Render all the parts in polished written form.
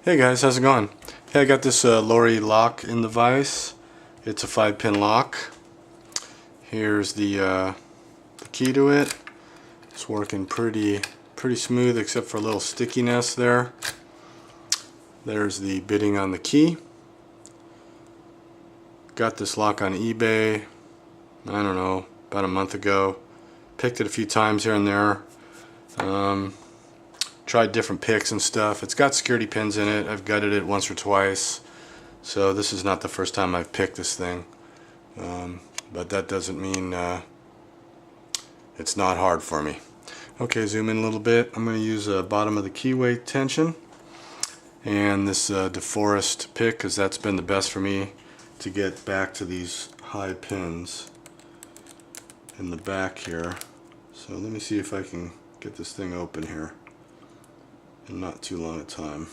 Hey guys, how's it going? Hey, I got this Lorry lock in the vise. It's a 5-pin lock. Here's the key to it. It's working pretty smooth except for a little stickiness there. There's the bitting on the key. Got this lock on eBay, I don't know, about a month ago. Picked it a few times here and there. Tried different picks and stuff. It's got security pins in it. I've gutted it once or twice. So this is not the first time I've picked this thing. But that doesn't mean it's not hard for me. Okay, zoom in a little bit. I'm going to use a bottom of the keyway tension and this DeForest pick, because that's been the best for me to get back to these high pins in the back here. So let me see if I can get this thing open here in not too long a time.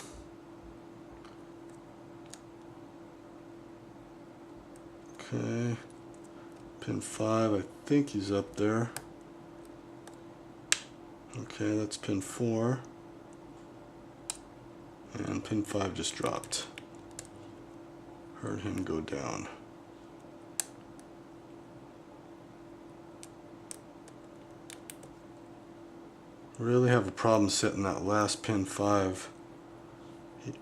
Okay, pin 5, I think he's up there. Okay, that's pin 4. And pin 5 just dropped. Heard him go down. Really have a problem setting that last pin 5. It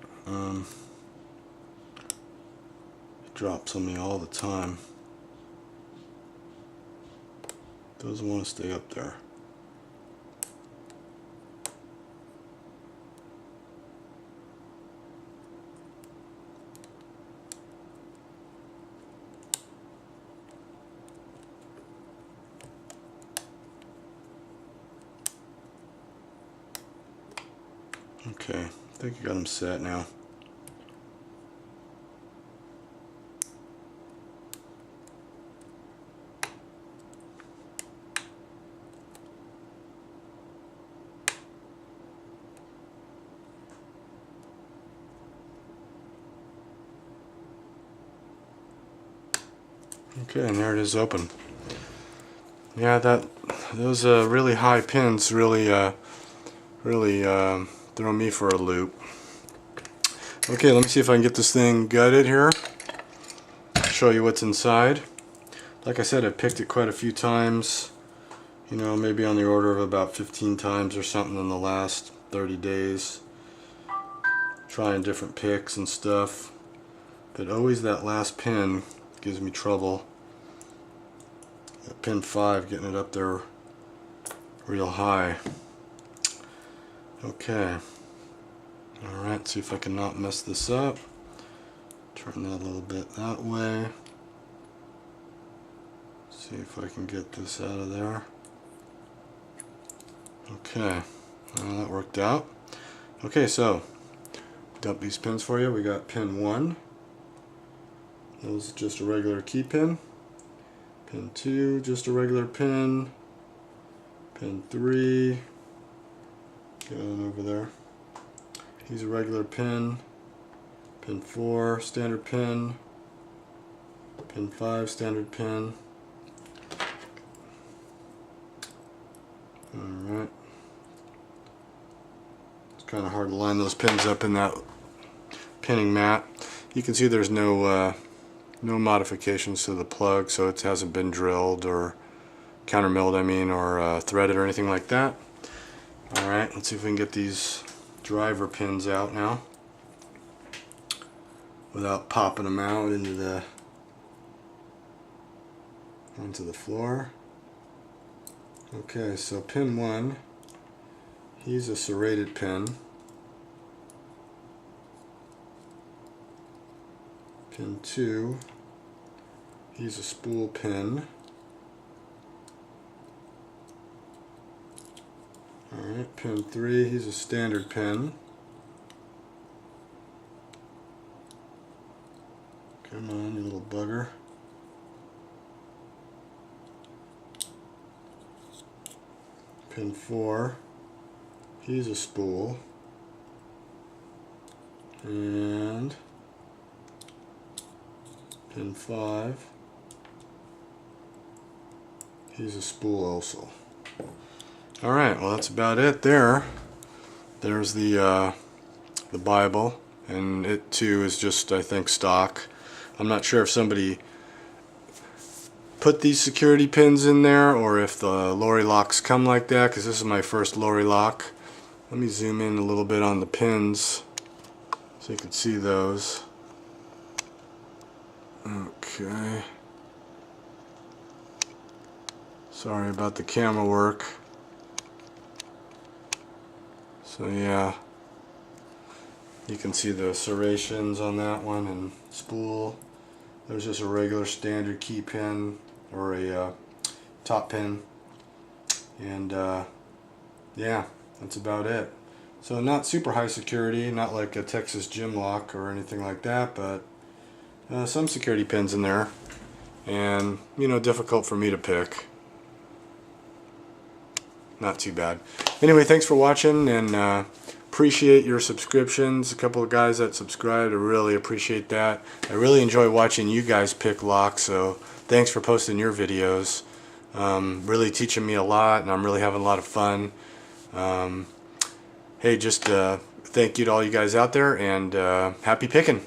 drops on me all the time. Doesn't want to stay up there. Okay, I think I got them set now. Okay, and there it is open. Yeah, those really high pins really throw me for a loop. Okay, let me see if I can get this thing gutted here. Show you what's inside. Like I said, I've picked it quite a few times. You know, maybe on the order of about 15 times or something in the last 30 days. Trying different picks and stuff. But always that last pin gives me trouble. That pin 5, getting it up there real high. Okay. Alright, see if I can not mess this up. Turn that a little bit that way. See if I can get this out of there. Okay. Well, that worked out. Okay, so dump these pins for you. We got pin 1. That was just a regular key pin. Pin 2, just a regular pin. Pin 3. Get on over there. He's a regular pin. Pin 4, standard pin. Pin 5, standard pin. Alright. It's kind of hard to line those pins up in that pinning mat. You can see there's no modifications to the plug, so it hasn't been drilled or counter milled, or threaded or anything like that. Alright, let's see if we can get these driver pins out now without popping them out onto the floor. Okay, so pin 1, he's a serrated pin. Pin 2, he's a spool pin. Alright, pin 3, he's a standard pin. Come on, you little bugger. Pin 4, he's a spool. And pin 5, he's a spool also. Alright, well that's about it there. There's the Bible and it too is just, I think, stock. I'm not sure if somebody put these security pins in there or if the lorry locks come like that, because this is my first lorry lock. Let me zoom in a little bit on the pins so you can see those. Okay. Sorry about the camera work. So yeah, you can see the serrations on that one and spool. There's just a regular standard key pin or a top pin, and yeah, that's about it. So not super high security, not like a Texas gym lock or anything like that, but some security pins in there, and you know, difficult for me to pick. Not too bad. Anyway, thanks for watching, and appreciate your subscriptions. A couple of guys that subscribed, I really appreciate that. I really enjoy watching you guys pick locks, so thanks for posting your videos. Really teaching me a lot, and I'm really having a lot of fun. Hey, just thank you to all you guys out there, and happy picking.